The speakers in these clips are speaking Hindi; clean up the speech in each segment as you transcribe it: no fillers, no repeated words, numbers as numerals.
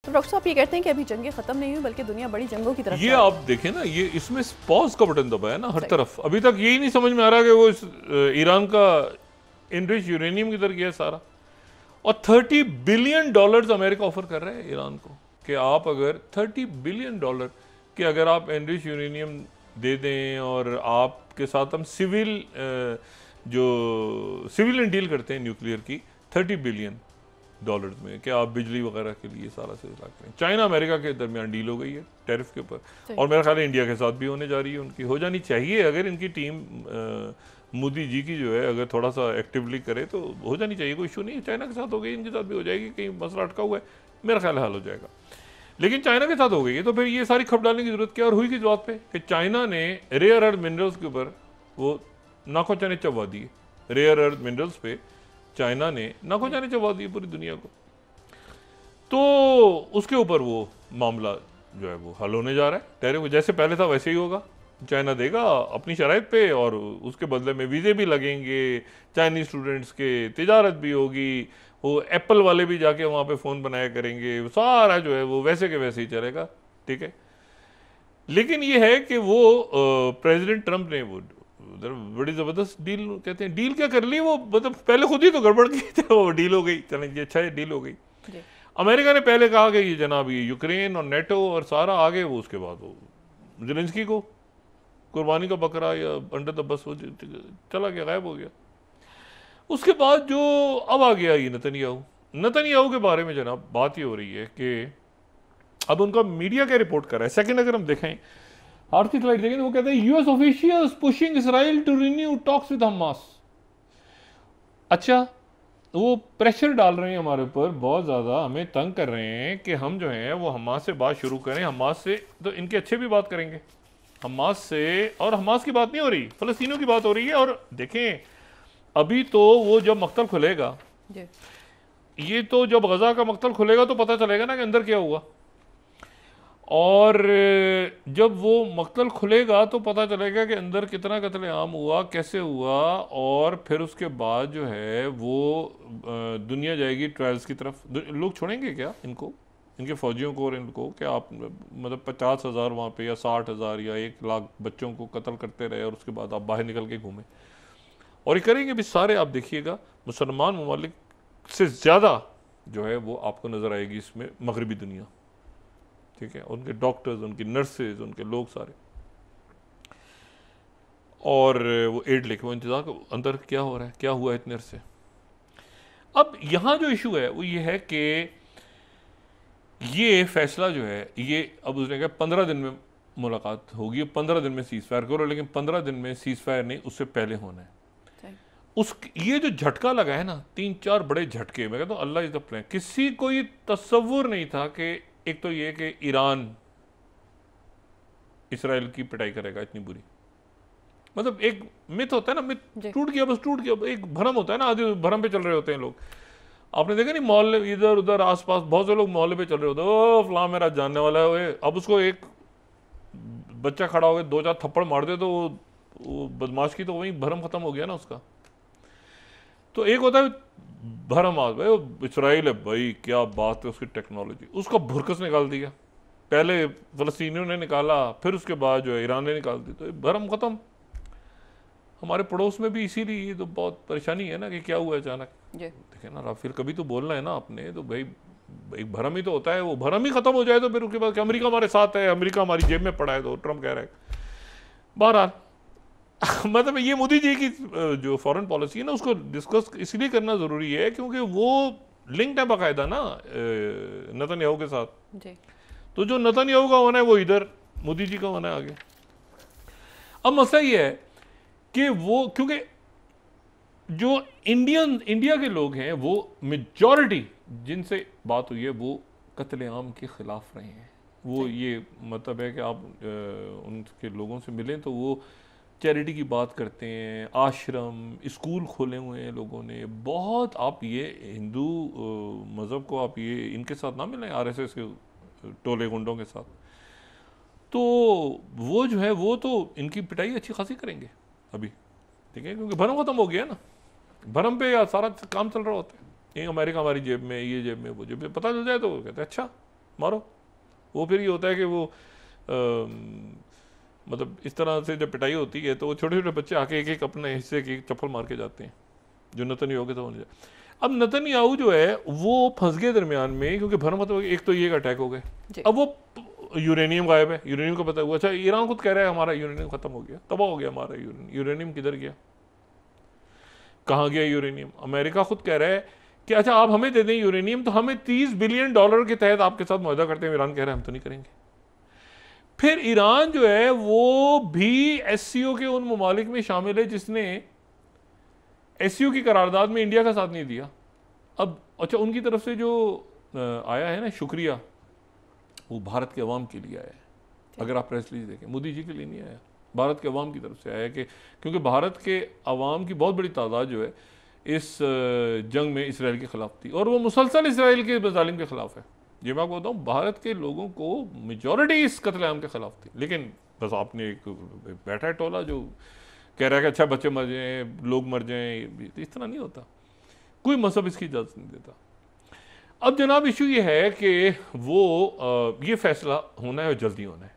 तो डॉक्टर साहब ये कहते हैं कि अभी जंगें खत्म नहीं हुई बल्कि दुनिया बड़ी जंगों की तरफ ये आप देखें ना, ये इसमें पॉज का बटन दबाया ना हर तरफ। अभी तक यही नहीं समझ में आ रहा कि वो ईरान का इनरिच यूरेनियम किधर गया सारा। और $30 बिलियन अमेरिका ऑफर कर रहा है ईरान को कि आप अगर $30 बिलियन कि अगर आप एनरिच यूरेनियम दे दें और आपके साथ हम जो सिविलियन डील करते हैं न्यूक्लियर की $30 बिलियन में, कि आप बिजली वगैरह के लिए सारा सिलसिला करें। चाइना अमेरिका के दरमियान डील हो गई है टैरिफ के ऊपर, और मेरा ख्याल है इंडिया के साथ भी होने जा रही है, उनकी हो जानी चाहिए। अगर इनकी टीम मोदी जी की जो है अगर थोड़ा सा एक्टिवली करे तो हो जानी चाहिए, कोई इशू नहीं है। चाइना के साथ हो गई, इनके साथ भी हो जाएगी, कहीं मसला अटका हुआ है मेरा ख्याल हल हो जाएगा। लेकिन चाइना के साथ हो गई है तो फिर ये सारी खप डालने की जरूरत क्या, और हुई किस बात पे कि चाइना ने रेयर अर्थ मिनरल्स के ऊपर वो नाकोचाने चबा दिए। रेयर अर्थ मिनरल्स पे चाइना ने नाकोचाने चबा दिए पूरी दुनिया को। तो उसके ऊपर वो मामला जो है वो हल होने जा रहा है। टैरिफ जैसे पहले था वैसे ही होगा, चाइना देगा अपनी शराइत पे और उसके बदले में वीज़े भी लगेंगे, चाइनीज स्टूडेंट्स के तिजारत भी होगी, वो एप्पल वाले भी जाके वहाँ पे फ़ोन बनाया करेंगे, सारा जो है वो वैसे के वैसे ही चलेगा, ठीक है। लेकिन ये है कि वो प्रेसिडेंट ट्रंप ने वो बड़ी ज़बरदस्त डील, कहते हैं डील क्या कर ली, वो मतलब पहले खुद ही तो गड़बड़ की थी, वो डील हो गई, चलें ये अच्छा है डील हो गई। अमेरिका ने पहले कहा कि ये जनाब ये यूक्रेन और नेटो और सारा आगे, वो उसके बाद वो ज़ेलेंस्की को कुर्बानी का बकरा या अंडर द बस वो चला गया, गायब हो गया। उसके बाद जो अब आ गया ये नतन्याहू के बारे में जनाब बात ये हो रही है कि अब उनका मीडिया क्या रिपोर्ट कर रहा है। सेकंड अगर हम देखें आर्थिक स्लाइड देखें तो वो कहते हैं US officials pushing Israel to renew talks with Hamas. अच्छा, वो प्रेशर डाल रहे हैं हमारे ऊपर बहुत ज़्यादा, हमें तंग कर रहे हैं कि हम जो हैं वो हमास से बात शुरू करें। हमास से तो इनके अच्छे भी बात करेंगे, हमास से, और हमास की बात नहीं हो रही, फ़लस्तीनियों की बात हो रही है। और देखें अभी तो वो जब मकतल खुलेगा, ये तो जब गजा का मकतल खुलेगा तो पता चलेगा ना कि अंदर क्या हुआ, और जब वो मकतल खुलेगा तो पता चलेगा कि अंदर कितना कत्लेआम हुआ, कैसे हुआ, और फिर उसके बाद जो है वो दुनिया जाएगी ट्रायल्स की तरफ। लोग छोड़ेंगे क्या इनको, इनके फौजियों को और इनको, कि आप मतलब 50,000 वहाँ पे या 60,000 या 1 लाख बच्चों को कत्ल करते रहे और उसके बाद आप बाहर निकल के घूमें। और ये करेंगे भी सारे, आप देखिएगा मुसलमान ममालिक से ज़्यादा जो है वो आपको नज़र आएगी इसमें मगरबी दुनिया, ठीक है। उनके डॉक्टर्स, उनकी नर्सेज, उनके लोग सारे, और वो एड लेके वो इंतजार को अंदर क्या हो रहा है, क्या हुआ इतने अरसे। अब यहाँ जो इशू है वो ये है कि ये फैसला जो है ये अब उसने कहा 15 दिन में मुलाकात होगी, 15 दिन में सीज फायर करो, लेकिन 15 दिन में सीज फायर नहीं, उससे पहले होना है। उस ये जो झटका लगा है ना, 3-4 बड़े झटके, मैं कहता हूँ अल्लाह इज द प्लान। किसी को ये तस्वुर नहीं था कि एक तो ये कि ईरान इसराइल की पिटाई करेगा इतनी बुरी, मतलब एक मिथ होता है ना, मिथ टूट गया, बस टूट गया। एक भरम होता है ना, आधे भरम पे चल रहे होते हैं लोग। आपने देखा नहीं मोहल्ले इधर उधर आसपास बहुत से लोग मोहल्ले पे चल रहे होते हैं, ओ फलां मेरा जानने वाला है, अब उसको एक बच्चा खड़ा हो गया 2-4 थप्पड़ मार दे तो वो बदमाश की तो वहीं भरम खत्म हो गया ना उसका। तो एक होता है भरम, आज भाई वो इसराइल है, भाई क्या बात है उसकी टेक्नोलॉजी, उसका भुरकस निकाल दिया, पहले फ़लस्तीनियों ने निकाला, फिर उसके बाद जो है ईरान ने निकाल दी, तो भरम ख़त्म। हमारे पड़ोस में भी इसीलिए ये तो बहुत परेशानी है ना कि क्या हुआ अचानक। देखे ना राफेल, कभी तो बोलना है ना आपने, तो भाई एक भरम ही तो होता है, वो भरम ही ख़त्म हो जाए तो फिर उसके बाद अमेरिका हमारे साथ है, अमेरिका हमारी जेब में पड़ा है, तो ट्रम्प कह रहा है। बहरहाल मतलब ये मोदी जी की जो फॉरेन पॉलिसी है ना, उसको डिस्कस इसलिए करना ज़रूरी है क्योंकि वो लिंक्ड है बाकायदा ना नेतन्याहू के साथ जी। तो जो नेतन्याहू का होना है वो इधर मोदी जी का होना है आगे। अब मसला ये है कि वो, क्योंकि जो इंडिया के लोग हैं वो मेजॉरिटी जिनसे बात हुई है वो कत्लेआम के ख़िलाफ़ रहे हैं। वो ये मतलब है कि आप उनके लोगों से मिलें तो वो चैरिटी की बात करते हैं, आश्रम, स्कूल खोले हुए हैं लोगों ने बहुत। आप ये हिंदू मज़हब को आप ये इनके साथ ना मिलें, आरएसएस के टोले गुंडों के साथ, तो वो जो है वो तो इनकी पिटाई अच्छी खासी करेंगे अभी, ठीक है, क्योंकि भरम ख़त्म हो गया ना, भरम पे सारा काम चल रहा होता है। ये अमेरिका हमारी जेब में, ये जेब में, वो जेब में, पता चल जाए तो कहते हैं अच्छा मारो। वो फिर ये होता है कि वो मतलब इस तरह से जब पिटाई होती है तो वो छोटे छोटे बच्चे आके एक एक अपने हिस्से की चप्पल मार के जाते हैं, जो नेतन्याहू के तो होने जाए। अब नेतन्याहू जो है वो फंस गए दरमियान में, क्योंकि भर मतलब एक तो ये अटैक हो गए, अब वो यूरेनियम गायब है, यूरेनियम का पता हुआ। अच्छा, ईरान खुद कह रहा है हमारा यूरेनियम खत्म हो गया, तबाह हो गया हमारा यूरेनियम किधर गया, कहाँ गया यूरेनियम? अमेरिका खुद कह रहा है कि अच्छा आप हमें दे दें यूरेनियम तो हमें $30 बिलियन के तहत आपके साथ मुआहदा करते हैं। ईरान कह रहा है हम तो नहीं करेंगे। फिर ईरान जो है वो भी एससीओ के उन ममालिक में शामिल है जिसने एससीओ की करारदाद में इंडिया का साथ नहीं दिया। अब अच्छा, उनकी तरफ से जो आया है ना शुक्रिया, वो भारत के अवाम के लिए आया है। अगर आप प्रेस रिलीज देखें, मोदी जी के लिए नहीं आया, भारत के अवाम की तरफ से आया, कि क्योंकि भारत के अवाम की बहुत बड़ी तादाद जो है इस जंग में इसराइल के खिलाफ थी, और वो मुसलसल इसराइल के जालिम के खिलाफ है। ये मैं आपको बताऊँ, भारत के लोगों को मेजॉरिटी इस कत्लेआम के खिलाफ थी, लेकिन बस आपने एक बैठा है टोला जो कह रहा है कि अच्छा बच्चे मर जाएं, लोग मर जाएं। इस तरह नहीं होता, कोई मजहब इसकी इजाज़त नहीं देता। अब जनाब इशू ये है कि वो ये फैसला होना है और जल्दी होना है,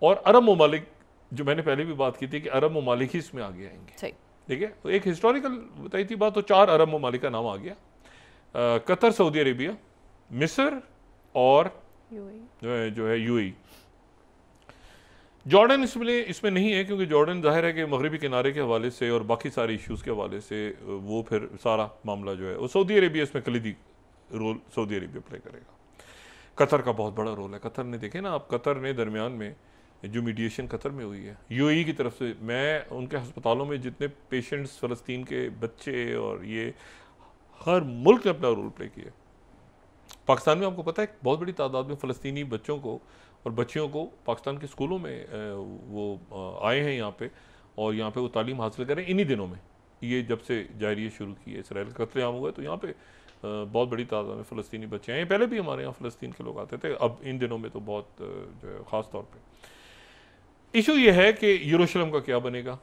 और अरब ममालिक, जो मैंने पहले भी बात की थी कि अरब ममालिक ही इसमें आगे आएंगे, ठीक है। एक हिस्टोरिकल बताई थी बात, तो 4 अरब ममालिक का नाम आ गया, कतर, सऊदी अरेबिया, मिस्र और जो है यूएई। जॉर्डन इसमें नहीं है, क्योंकि जॉर्डन जाहिर है कि मगरबी किनारे के हवाले से और बाकी सारे इश्यूज़ के हवाले से वो फिर सारा मामला जो है वो सऊदी अरेबिया इसमें कलीदी रोल सऊदी अरेबिया प्ले करेगा। कतर का बहुत बड़ा रोल है। कतर ने देखे ना आप, कतर ने दरमियान में जो मीडिएशन कतर में हुई है यूएई की तरफ से, मैं उनके अस्पतालों में जितने पेशेंट्स फ़लस्तीन के बच्चे और ये, हर मुल्क ने अपना रोल प्ले किया। पाकिस्तान में आपको पता है बहुत बड़ी तादाद में फ़लस्तीनी बच्चों को और बच्चियों को पाकिस्तान के स्कूलों में वो आए हैं यहाँ पे, और यहाँ पे वो तालीम हासिल करें इन्हीं दिनों में। ये जब से जायरिया शुरू की है, इसराइल का कत्लेआम हुआ है, तो यहाँ पे बहुत बड़ी तादाद में फ़लस्तीनी बच्चे हैं। पहले भी हमारे यहाँ फ़लस्तीन के लोग आते थे, अब इन दिनों में तो बहुत जो है ख़ास तौर पे। इशू ये है कि यरूशलेम का क्या बनेगा,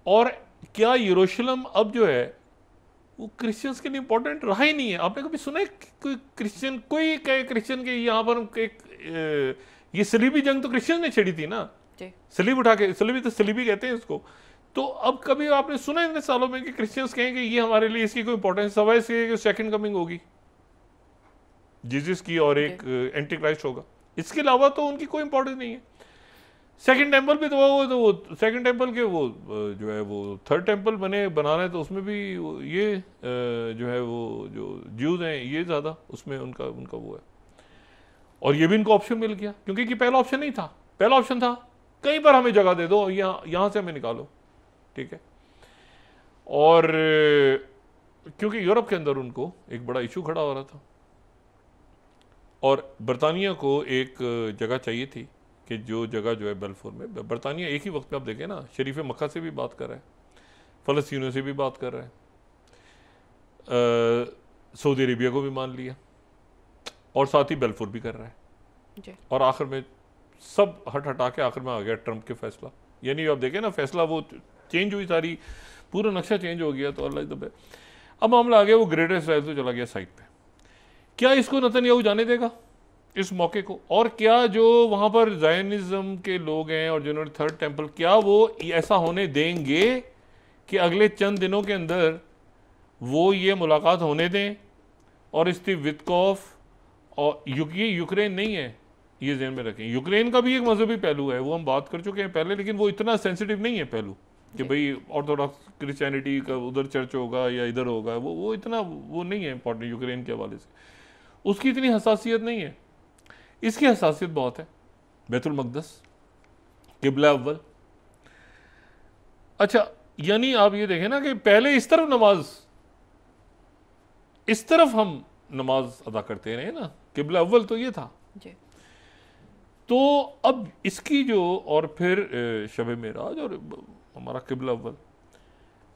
और क्या यरूशलेम अब जो है वो क्रिश्चियंस के लिए इंपॉर्टेंट रहा ही नहीं है। आपने कभी सुना है कोई क्रिश्चियन, कोई कहे क्रिश्चियन के यहाँ पर एक ये सलीबी जंग तो क्रिश्चियन ने छेड़ी थी ना, सलीब उठा के, सलीबी कहते हैं इसको। तो अब कभी आपने सुना इतने सालों में कि क्रिश्चियंस कहें कि ये हमारे लिए इसकी कोई इंपॉर्टेंस, सवाए इसके कि सेकंड कमिंग होगी जीसस की और एक एंटी क्राइस्ट होगा, इसके अलावा तो उनकी कोई इंपॉर्टेंस नहीं है। सेकंड टेंपल भी तो वो सेकंड टेंपल के वो जो है वो थर्ड टेंपल बना रहे हैं, तो उसमें भी ये जो है वो जो ज्यूज हैं ये ज़्यादा उसमें उनका वो है, और ये भी इनको ऑप्शन मिल गया, क्योंकि कि पहला ऑप्शन नहीं था। पहला ऑप्शन था कहीं पर हमें जगह दे दो, यहाँ से हमें निकालो, ठीक है। और क्योंकि यूरोप के अंदर उनको एक बड़ा इशू खड़ा हो रहा था, और बरतानिया को एक जगह चाहिए थी, कि जो जगह जो है बेल्फोर में, बरतानिया एक ही वक्त में आप देखें ना, शरीफ मक्का से भी बात कर रहा है, फ़लस्तीनियों से भी बात कर रहा है, सऊदी अरेबिया को भी मान लिया, और साथ ही बेल्फोर भी कर रहा है, और आखिर में सब हटा के आखिर में आ गया ट्रंप के फैसला। यानी आप देखें ना, फैसला वो चेंज हुई, सारी पूरा नक्शा चेंज हो गया। तो अल्लाह तब अब मामला आ गया वो ग्रेटर इसराइल तो चला गया साइड पे। क्या इसको नेतन्याहू जाने देगा इस मौके को? और क्या जो वहाँ पर ज़ायनिज़्म के लोग हैं और जिन्होंने थर्ड टेंपल, क्या वो ऐसा होने देंगे कि अगले चंद दिनों के अंदर वो ये मुलाकात होने दें? और स्टीव विटकॉफ और यूक्रेन नहीं है, ये ज़हन में रखें। यूक्रेन का भी एक मजहबी पहलू है, वो हम बात कर चुके हैं पहले, लेकिन वो इतना सेंसिटिव नहीं है पहलू कि भाई ऑर्थोडॉक्स क्रिश्चियनिटी का उधर चर्च होगा या इधर होगा, वो इतना वो नहीं है इंपॉर्टेंट यूक्रेन के हवाले से, उसकी इतनी हसासियत नहीं है। इसकी हसासियत बहुत है, बैतुल मक़दस, किबला अव्वल। अच्छा, यानी आप ये देखें ना कि पहले इस तरफ हम नमाज अदा करते रहे ना, किबला अव्वल तो ये था जी। तो अब इसकी जो, और फिर शब मेराज और हमारा किबला अव्वल,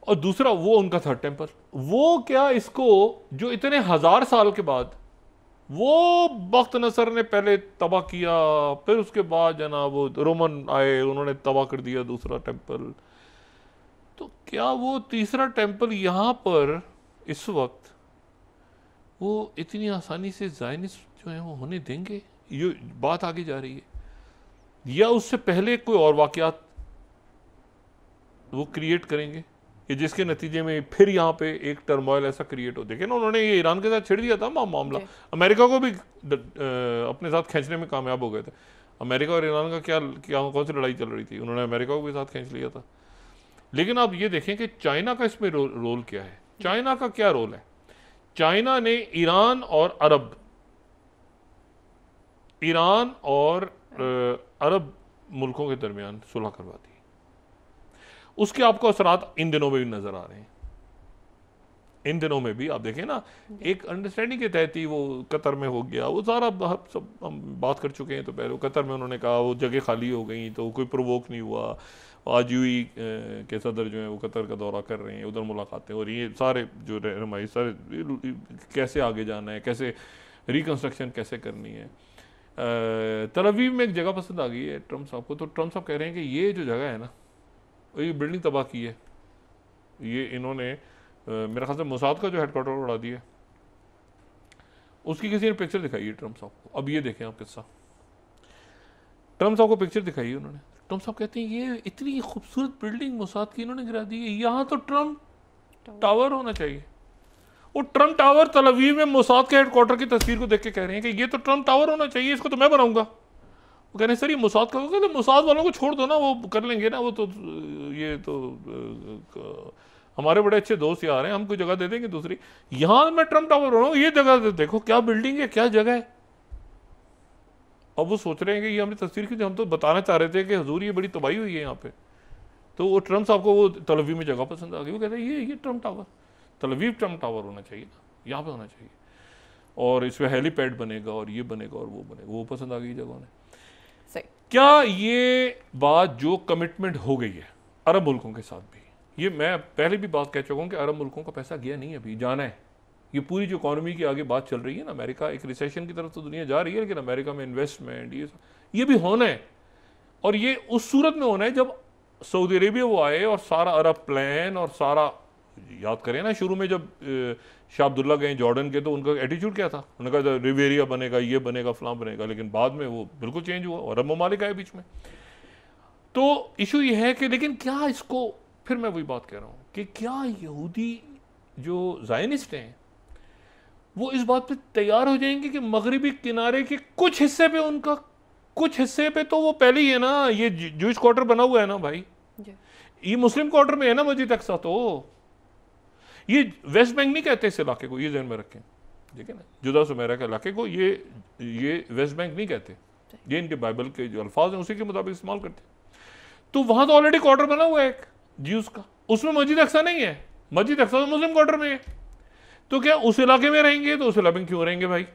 और दूसरा वो उनका थर्ड टेंपल, वो क्या इसको जो इतने 1000 साल के बाद वो बख्त नसर ने पहले तबाह किया, फिर उसके बाद जनाब वो रोमन आए, उन्होंने तबाह कर दिया दूसरा टेंपल, तो क्या वो तीसरा टेंपल यहाँ पर इस वक्त वो इतनी आसानी से ज़ायनिस्ट जो है वो होने देंगे? ये बात आगे जा रही है, या उससे पहले कोई और वाकयात वो क्रिएट करेंगे कि जिसके नतीजे में फिर यहाँ पे एक टर्मोइल ऐसा क्रिएट हो। देखे ना, उन्होंने ये ईरान के साथ छिड़ दिया था मामला, अमेरिका को भी अपने साथ खींचने में कामयाब हो गए थे। अमेरिका और ईरान का क्या कौन सी लड़ाई चल रही थी, उन्होंने अमेरिका को भी साथ खींच लिया था। लेकिन आप ये देखें कि चाइना का इसमें रोल क्या है। चाइना का क्या रोल है? चाइना ने ईरान और अरब मुल्कों के दरमियान सुलह करवा दी। उसके आपको असरात इन दिनों में भी नजर आ रहे हैं। इन दिनों में भी आप देखें ना, एक अंडरस्टैंडिंग के तहत ही वो कतर में हो गया, वो सारा सब हम बात कर चुके हैं। तो पहले कतर में उन्होंने कहा वो जगह खाली हो गई, तो कोई प्रोवोक नहीं हुआ। आज यूई के सदर जो है वो कतर का दौरा कर रहे हैं, उधर मुलाकातें हो रही हैं। सारे जो रहनुमाई सारे कैसे आगे जाना है, कैसे रिकन्स्ट्रक्शन कैसे करनी है। तल अवीव में एक जगह पसंद आ गई है ट्रम्प साहब को। तो ट्रम्प साहब कह रहे हैं कि ये जो जगह है ना, ये बिल्डिंग तबाह की है, ये इन्होंने मेरा ख्याल से मोसाद का जो हेडक्वार्टर उड़ा दिया, उसकी किसी ने पिक्चर दिखाई है ट्रम्प साहब को। अब ये देखें आप किस्सा, ट्रम्प साहब को पिक्चर दिखाई है उन्होंने। ट्रम्प साहब कहते हैं ये इतनी खूबसूरत बिल्डिंग मोसाद की इन्होंने गिरा दी है, यहाँ तो ट्रम्प टावर होना चाहिए। वो ट्रम्प टावर तल अवीव में मोसाद के हेडक्वार्टर की तस्वीर को देख के कह रहे हैं कि ये तो ट्रम्प टावर होना चाहिए, इसको तो मैं बनाऊंगा। वो कह रहे हैं सर ये मोसाद का होगा, तो मोसाद वालों को छोड़ दो ना, वो कर लेंगे ना, वो तो ये तो हमारे बड़े अच्छे दोस्त यार हैं, हम कोई जगह दे देंगे दूसरी। यहां मैं ट्रम्प टावर हो रहा हूँ, ये जगह देखो क्या बिल्डिंग है, क्या जगह है। अब वो सोच रहे हैं कि ये हमने तस्वीर की, हम तो बताना चाह रहे थे कि हुजूर ये बड़ी तबाही हुई है यहाँ पे। तो वो ट्रम्प साहब को वो तल अवीव में जगह पसंद आ गई। वो कहते हैं ये ट्रम्प टावर, तल अवीव ट्रम्प टावर होना चाहिए ना, यहाँ पे होना चाहिए, और इसमें हेलीपैड बनेगा और ये बनेगा और वो बनेगा। वो पसंद आ गई जगह उन्हें। क्या ये बात जो कमिटमेंट हो गई है अरब मुल्कों के साथ भी, ये मैं पहले भी बात कह चुका हूँ कि अरब मुल्कों का पैसा गया नहीं, अभी जाना है। ये पूरी जो इकॉनमी की आगे बात चल रही है ना, अमेरिका एक रिसेशन की तरफ तो दुनिया जा रही है, लेकिन अमेरिका में इन्वेस्टमेंट ये भी होना है। और ये उस सूरत में होना है जब सऊदी अरेबिया वो आए और सारा अरब प्लान और सारा, याद करें ना शुरू में जब शाह अब्दुल्ला गए जॉर्डन के, तो उनका एटीट्यूड क्या था? उन्होंने कहा रिवेरिया बनेगा, ये बनेगा, फलां बनेगा, लेकिन बाद में वो बिल्कुल चेंज हुआ और अरब ममालिक आए बीच में। तो इशू ये है कि लेकिन क्या इसको, फिर मैं वही बात कह रहा हूँ कि क्या यहूदी जो ज़ायनिस्ट हैं वो इस बात पे तैयार हो जाएंगे कि मगरिबी किनारे के कुछ हिस्से पे उनका, कुछ हिस्से पे तो वो पहले ही है ना, ये जूइश क्वार्टर बना हुआ है ना भाई, ये मुस्लिम क्वार्टर में है ना मस्जिद अक्सा। तो ये वेस्ट बैंक नहीं कहते इस इलाके को, ये ध्यान में रखें, ठीक है ना, जुदा सुमेरा के इलाके को ये वेस्ट बैंक नहीं कहते, ये इनके बाइबल के जो अल्फाज हैं उसी के मुताबिक इस्तेमाल करते। तो वहां तो ऑलरेडी क्वार्टर बना हुआ है एक ज्यूज का, उसमें मस्जिद अक्सा नहीं है, मस्जिद अक्सा तो मुस्लिम क्वार्टर में है। तो क्या उस इलाके में रहेंगे? तो उस इलाके में क्यों रहेंगे भाई,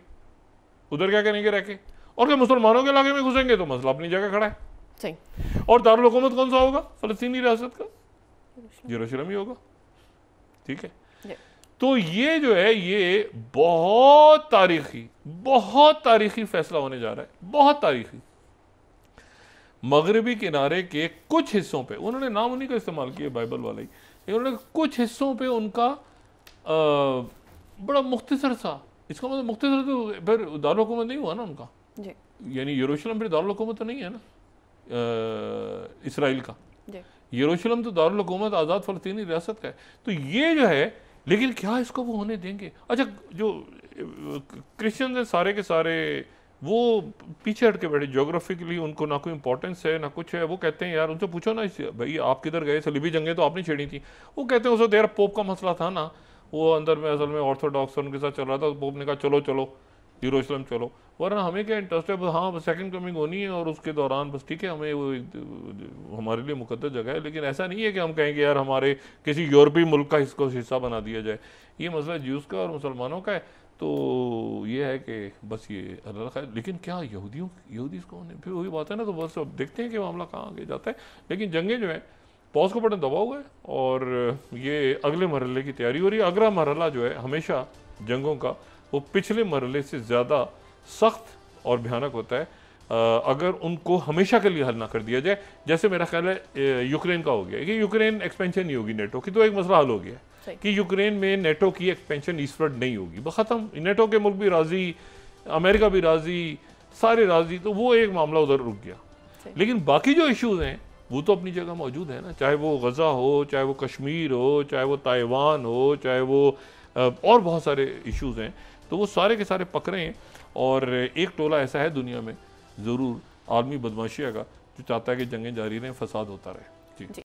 उधर क्या करेंगे रह के? और क्या मुसलमानों के इलाके में घुसेंगे तो मसला अपनी जगह खड़ा है। सही। और दारुल हुकूमत कौन सा होगा? फलस्तीनी रियासत का यरूशलेम ही होगा, ठीक है। तो ये जो है ये बहुत तारीखी फैसला होने जा रहा है, बहुत तारीखी। मगरबी किनारे के कुछ हिस्सों पे, उन्होंने नाम उन्हीं का इस्तेमाल किया बाइबल वाले ही, उन्होंने कुछ हिस्सों पे उनका बड़ा मुख्तसर सा, इसका मतलब मुख्तसर तो फिर दारुल हुकूमत नहीं हुआ ना उनका, यानी यरूशलेम फिर दारुल हुकूमत तो नहीं है ना इसराइल का, यरूशलेम तो दारुल हुकूमत आज़ाद फलस्तीनी रियासत का है। तो ये जो है, लेकिन क्या इसको वो होने देंगे? अच्छा, जो क्रिश्चियन है सारे के सारे वो पीछे हट के बैठे, ज्योग्राफिकली उनको ना कोई इंपॉर्टेंस है ना कुछ है। वो कहते हैं यार, उनसे पूछो ना भाई आप किधर गए, सलीबी जंगें तो आपने छेड़ी थी। वो कहते हैं उस वक्त यार पोप का मसला था ना, वो अंदर में असल में ऑर्थोडॉक्स उनके साथ चल रहा था, तो पोप ने कहा चलो चलो यरूशलेम चलो, वरना हमें क्या इंटरेस्ट है, बस हाँ सेकंड कमिंग होनी है और उसके दौरान बस ठीक है, हमें वो हमारे लिए मुकद्दस जगह है। लेकिन ऐसा नहीं है कि हम कहेंगे यार हमारे किसी यूरोपीय मुल्क का इसको हिस्सा बना दिया जाए। ये मसला ज्यूज़ का और मुसलमानों का है। तो ये है कि बस ये अल्लाह खैर, लेकिन क्या यहूदी इसको होने, फिर वही बात है ना। तो बस अब देखते हैं कि मामला कहाँ आगे जाता है। लेकिन जंगें जो है पॉज को बटन दबा हुआ है और ये अगले मरहले की तैयारी हो रही है। अगला मरहला जो है हमेशा जंगों का वो पिछले मरहले से ज़्यादा सख्त और भयानक होता है अगर उनको हमेशा के लिए हल ना कर दिया जाए। जैसे मेरा ख्याल है यूक्रेन का हो गया कि यूक्रेन एक्सपेंशन नहीं होगी नेटो की, तो एक मसला हल हो गया कि यूक्रेन में नेटो की एक्सपेंशन ईस्टवर्ड नहीं होगी, ख़त्म। नेटो के मुल्क भी राजी, अमेरिका भी राजी, सारे राजी, तो वो एक मामला उधर रुक गया। लेकिन बाकी जो इश्यूज हैं वो तो अपनी जगह मौजूद है ना, चाहे वो गज़ा हो, चाहे वो कश्मीर हो, चाहे वो ताइवान हो, चाहे वो और बहुत सारे इश्यूज हैं, तो वो सारे के सारे पकड़े हैं। और एक टोला ऐसा है दुनिया में ज़रूर आलमी बदमाशिया का जो चाहता है कि जंगें जारी रहें, फसाद होता रहे। जी।